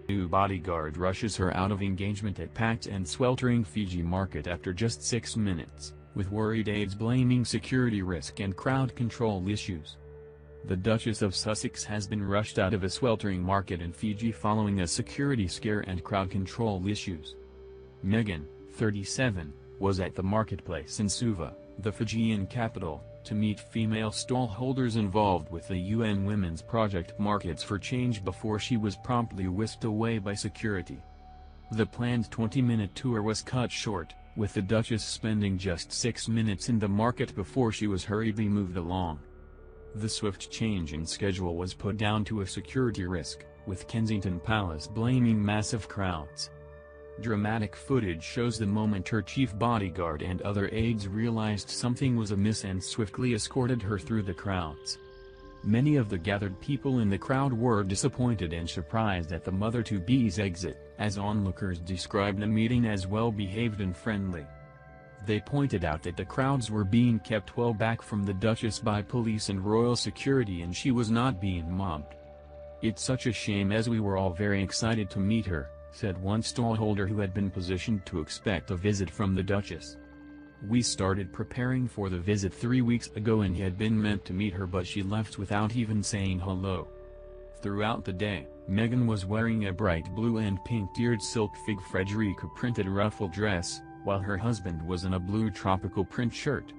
New bodyguard rushes her out of engagement at packed and sweltering Fiji market after just 6 minutes, with worried aides blaming security risk and crowd control issues. The Duchess of Sussex has been rushed out of a sweltering market in Fiji following a security scare and crowd control issues. Meghan, 37, was at the marketplace in Suva, the Fijian capital, to meet female stallholders involved with the UN Women's Project Markets for Change before she was promptly whisked away by security. The planned 20-minute tour was cut short, with the Duchess spending just 6 minutes in the market before she was hurriedly moved along. The swift change in schedule was put down to a security risk, with Kensington Palace blaming massive crowds. Dramatic footage shows the moment her chief bodyguard and other aides realized something was amiss and swiftly escorted her through the crowds. Many of the gathered people in the crowd were disappointed and surprised at the mother-to-be's exit, as onlookers described the meeting as well-behaved and friendly. They pointed out that the crowds were being kept well back from the Duchess by police and royal security and she was not being mobbed. "It's such a shame as we were all very excited to meet her," said one stallholder who had been positioned to expect a visit from the Duchess. "We started preparing for the visit 3 weeks ago and had been meant to meet her, but she left without even saying hello." Throughout the day, Meghan was wearing a bright blue and pink tiered silk Fig Frederica printed ruffle dress, while her husband was in a blue tropical print shirt.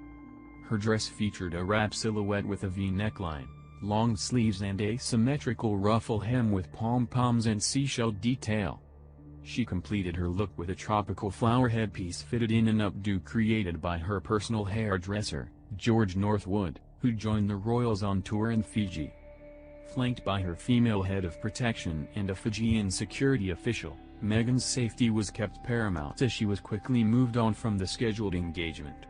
Her dress featured a wrap silhouette with a V neckline, long sleeves and a symmetrical ruffle hem with pom-poms and seashell detail. She completed her look with a tropical flower headpiece fitted in an updo created by her personal hairdresser, George Northwood, who joined the royals on tour in Fiji. Flanked by her female head of protection and a Fijian security official, Meghan's safety was kept paramount as she was quickly moved on from the scheduled engagement.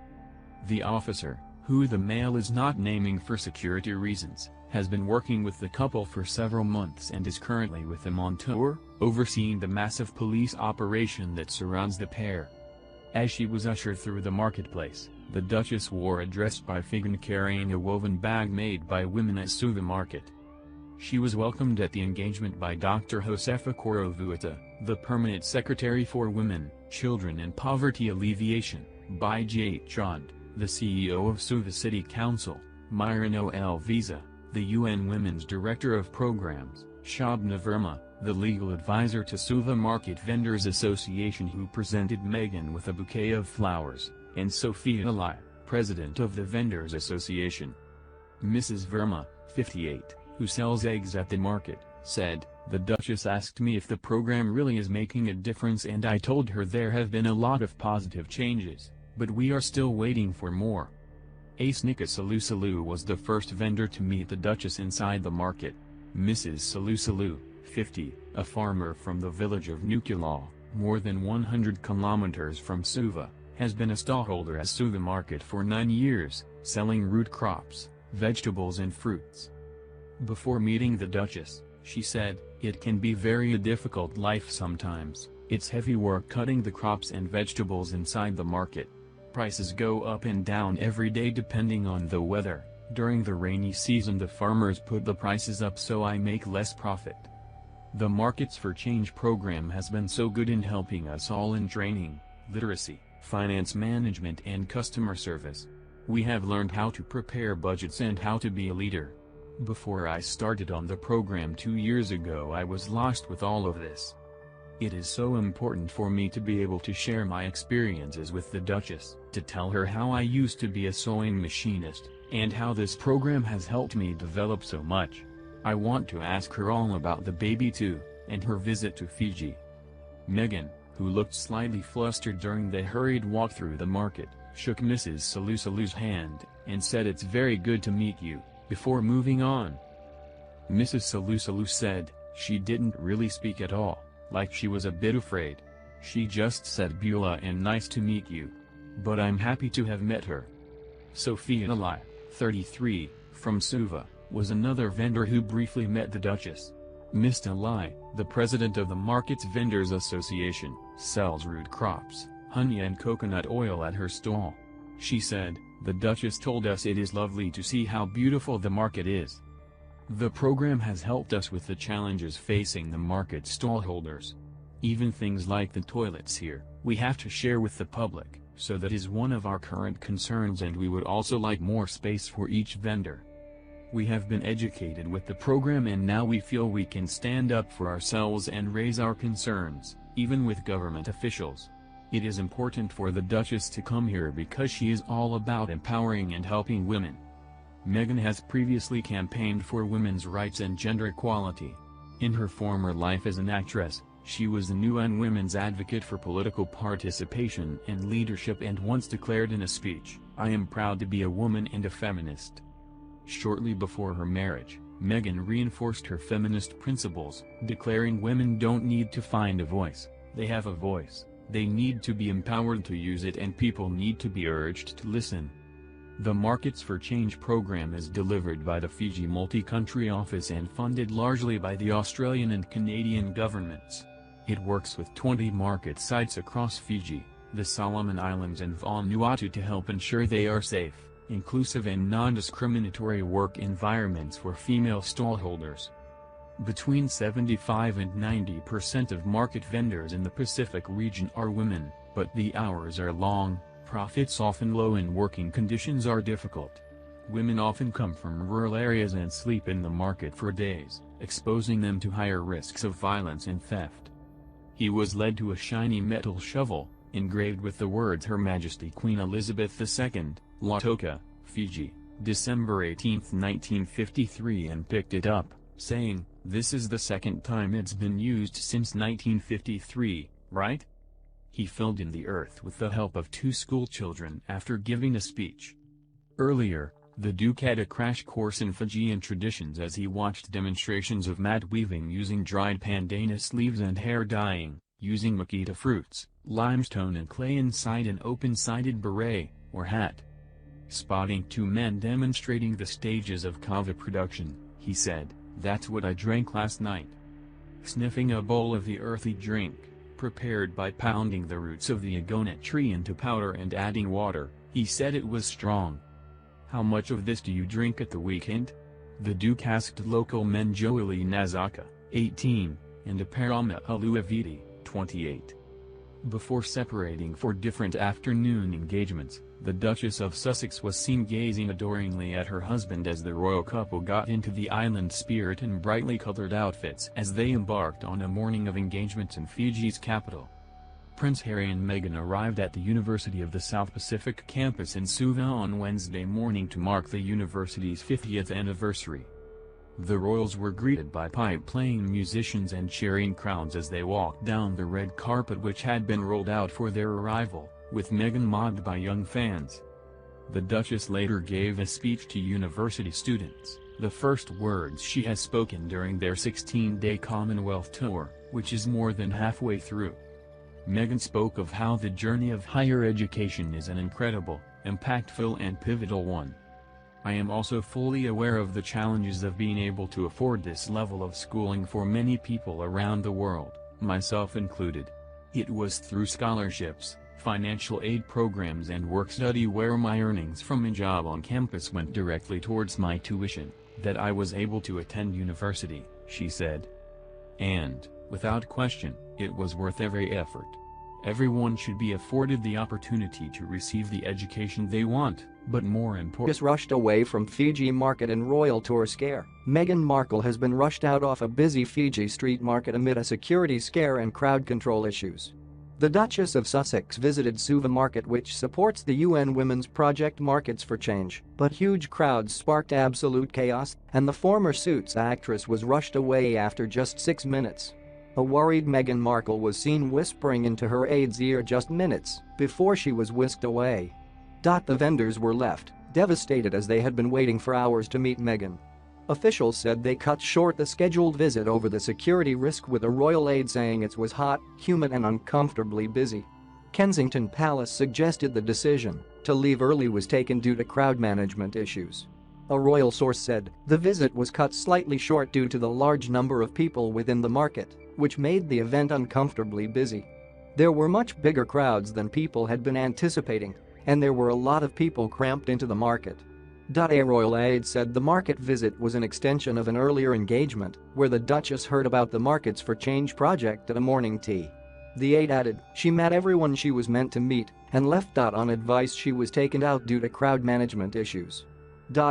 The officer, who the Mail is not naming for security reasons, has been working with the couple for several months and is currently with them on tour, overseeing the massive police operation that surrounds the pair. As she was ushered through the marketplace, the Duchess wore a dress by Figan carrying a woven bag made by women at Suva Market. She was welcomed at the engagement by Dr. Josefa Korovuita, the Permanent Secretary for Women, Children and Poverty Alleviation, by J. Chand, the CEO of Suva City Council, Marianas Visa, the UN Women's Director of Programs, Shabna Verma, the legal advisor to Suva Market Vendors Association who presented Meghan with a bouquet of flowers, and Sophia Lai, president of the Vendors Association. Mrs. Verma, 58, who sells eggs at the market, said, "The Duchess asked me if the program really is making a difference and I told her there have been a lot of positive changes, but we are still waiting for more." Nika Salusalu was the first vendor to meet the Duchess inside the market. Mrs. Salusalu, 50, a farmer from the village of Nukulau, more than 100 kilometers from Suva, has been a stallholder at Suva Market for 9 years, selling root crops, vegetables and fruits. Before meeting the Duchess, she said, "It can be very difficult life sometimes. It's heavy work cutting the crops and vegetables inside the market. Prices go up and down every day depending on the weather. During the rainy season the farmers put the prices up so I make less profit. The Markets for Change program has been so good in helping us all in training, literacy, finance management and customer service. We have learned how to prepare budgets and how to be a leader. Before I started on the program 2 years ago I was lost with all of this. It is so important for me to be able to share my experiences with the Duchess, to tell her how I used to be a sewing machinist, and how this program has helped me develop so much. I want to ask her all about the baby too, and her visit to Fiji." Meghan, who looked slightly flustered during the hurried walk through the market, shook Mrs. Salusalu's hand, and said "It's very good to meet you," before moving on. Mrs. Salusalu said, she didn't really speak at all, like she was a bit afraid. She just said "Beulah and nice to meet you. But I'm happy to have met her." Sophia Lai, 33, from Suva, was another vendor who briefly met the Duchess. Mr. Lai, the president of the Markets Vendors Association, sells root crops, honey and coconut oil at her stall. She said, "The Duchess told us it is lovely to see how beautiful the market is. The program has helped us with the challenges facing the market stallholders. Even things like the toilets here, we have to share with the public, so that is one of our current concerns, and we would also like more space for each vendor. We have been educated with the program, and now we feel we can stand up for ourselves and raise our concerns, even with government officials. It is important for the Duchess to come here because she is all about empowering and helping women. Meghan has previously campaigned for women's rights and gender equality. In her former life as an actress, she was the UN Women's Advocate for political participation and leadership, and once declared in a speech, "I am proud to be a woman and a feminist." Shortly before her marriage, Meghan reinforced her feminist principles, declaring women don't need to find a voice, they have a voice, they need to be empowered to use it, and people need to be urged to listen. The Markets for Change program is delivered by the Fiji Multi-Country Office and funded largely by the Australian and Canadian governments. It works with 20 market sites across Fiji, the Solomon Islands and Vanuatu to help ensure they are safe, inclusive and non-discriminatory work environments for female stallholders. Between 75 and 90% of market vendors in the Pacific region are women, but the hours are long, profits often low, and working conditions are difficult. Women often come from rural areas and sleep in the market for days, exposing them to higher risks of violence and theft. He was led to a shiny metal shovel, engraved with the words Her Majesty Queen Elizabeth II, Lautoka, Fiji, December 18, 1953, and picked it up, saying, "This is the second time it's been used since 1953, right?" He filled in the earth with the help of 2 schoolchildren after giving a speech. Earlier, the Duke had a crash course in Fijian traditions as he watched demonstrations of mat weaving using dried pandanus leaves and hair dyeing, using makita fruits, limestone and clay inside an open-sided beret, or hat. Spotting 2 men demonstrating the stages of kava production, he said, "That's what I drank last night." Sniffing a bowl of the earthy drink, prepared by pounding the roots of the agonet tree into powder and adding water, he said it was strong. "How much of this do you drink at the weekend?" the Duke asked local men Joeli Nazaka, 18, and Aparama Aluaviti, 28. Before separating for different afternoon engagements, the Duchess of Sussex was seen gazing adoringly at her husband as the royal couple got into the island spirit in brightly colored outfits as they embarked on a morning of engagements in Fiji's capital. Prince Harry and Meghan arrived at the University of the South Pacific campus in Suva on Wednesday morning to mark the university's 50th anniversary. The royals were greeted by pipe-playing musicians and cheering crowds as they walked down the red carpet which had been rolled out for their arrival, with Meghan mobbed by young fans. The Duchess later gave a speech to university students, the first words she has spoken during their 16-day Commonwealth tour, which is more than halfway through. Meghan spoke of how the journey of higher education is an incredible, impactful and pivotal one. "I am also fully aware of the challenges of being able to afford this level of schooling for many people around the world, myself included. It was through scholarships, financial aid programs and work-study where my earnings from a job on campus went directly towards my tuition, that I was able to attend university," she said. And, without question, it was worth every effort. Everyone should be afforded the opportunity to receive the education they want, but more important. Just rushed away from Fiji market in royal tour scare. Meghan Markle has been rushed out off a busy Fiji street market amid a security scare and crowd control issues. The Duchess of Sussex visited Suva Market, which supports the UN Women's Project Markets for Change, but huge crowds sparked absolute chaos, and the former Suits actress was rushed away after just 6 minutes. A worried Meghan Markle was seen whispering into her aide's ear just minutes before she was whisked away. The vendors were left devastated as they had been waiting for hours to meet Meghan. Officials said they cut short the scheduled visit over the security risk, with a royal aide saying it was hot, humid and uncomfortably busy. Kensington Palace suggested the decision to leave early was taken due to crowd management issues. A royal source said the visit was cut slightly short due to the large number of people within the market, which made the event uncomfortably busy. There were much bigger crowds than people had been anticipating, and there were a lot of people cramped into the market. A royal aide said the market visit was an extension of an earlier engagement where the Duchess heard about the Markets for Change project at a morning tea. The aide added she met everyone she was meant to meet and left. On advice she was taken out due to crowd management issues.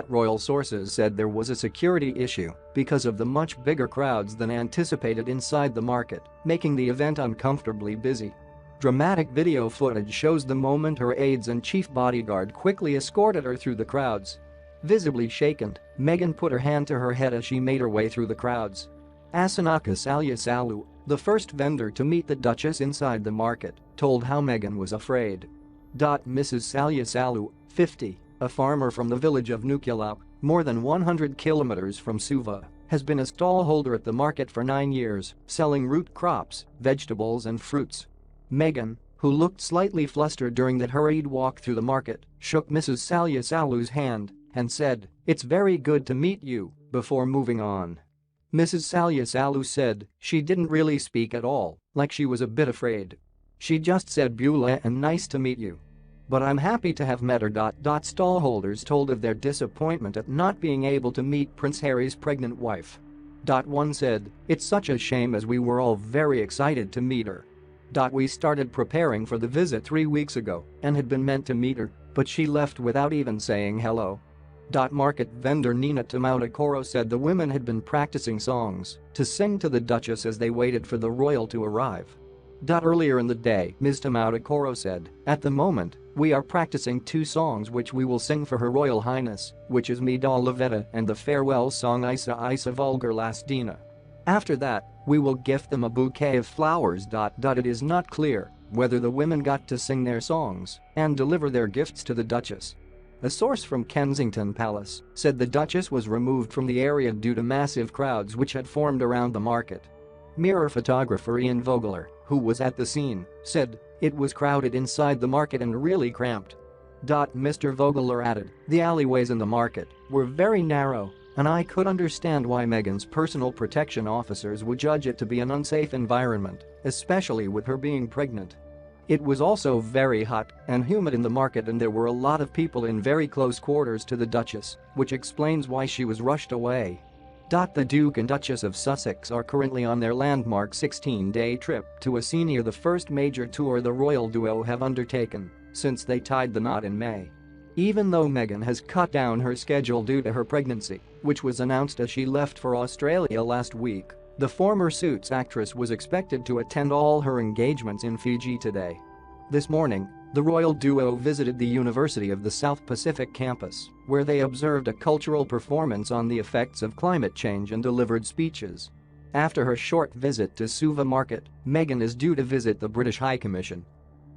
Royal sources said there was a security issue because of the much bigger crowds than anticipated inside the market, making the event uncomfortably busy. Dramatic video footage shows the moment her aides and chief bodyguard quickly escorted her through the crowds. Visibly shaken, Meghan put her hand to her head as she made her way through the crowds. Asanaka Salyasalu, the first vendor to meet the Duchess inside the market, told how Meghan was afraid. Mrs. Salyasalu, 50, a farmer from the village of Nukulau, more than 100 kilometers from Suva, has been a stallholder at the market for 9 years, selling root crops, vegetables and fruits. Meghan, who looked slightly flustered during that hurried walk through the market, shook Mrs. Salyasalu's hand and said, "It's very good to meet you," before moving on. Mrs. Salyasalu said she didn't really speak at all, like she was a bit afraid. She just said Beulah and nice to meet you. But I'm happy to have met her. Stallholders told of their disappointment at not being able to meet Prince Harry's pregnant wife. One said, "It's such a shame as we were all very excited to meet her. We started preparing for the visit 3 weeks ago and had been meant to meet her, but she left without even saying hello." Market vendor Nina Tamutakoro said the women had been practicing songs to sing to the Duchess as they waited for the royal to arrive. Earlier in the day, Ms. Tamutakoro said, "At the moment, we are practicing 2 songs which we will sing for Her Royal Highness, which is Mi da Lavetta and the farewell song Isa Isa Vulgar Lastina. After that, we will gift them a bouquet of flowers. It is not clear whether the women got to sing their songs and deliver their gifts to the Duchess." A source from Kensington Palace said the Duchess was removed from the area due to massive crowds which had formed around the market. Mirror photographer Ian Vogler, who was at the scene, said, "It was crowded inside the market and really cramped." Mr. Vogler added, "The alleyways in the market were very narrow, and I could understand why Meghan's personal protection officers would judge it to be an unsafe environment, especially with her being pregnant. It was also very hot and humid in the market and there were a lot of people in very close quarters to the Duchess, which explains why she was rushed away." The Duke and Duchess of Sussex are currently on their landmark 16-day trip to Oceania, the first major tour the royal duo have undertaken since they tied the knot in May. Even though Meghan has cut down her schedule due to her pregnancy, which was announced as she left for Australia last week, the former Suits actress was expected to attend all her engagements in Fiji today. This morning, the royal duo visited the University of the South Pacific campus, where they observed a cultural performance on the effects of climate change and delivered speeches. After her short visit to Suva Market, Meghan is due to visit the British High Commission.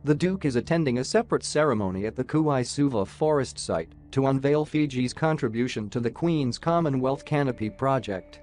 The Duke is attending a separate ceremony at the Kauai Suva forest site to unveil Fiji's contribution to the Queen's Commonwealth Canopy project.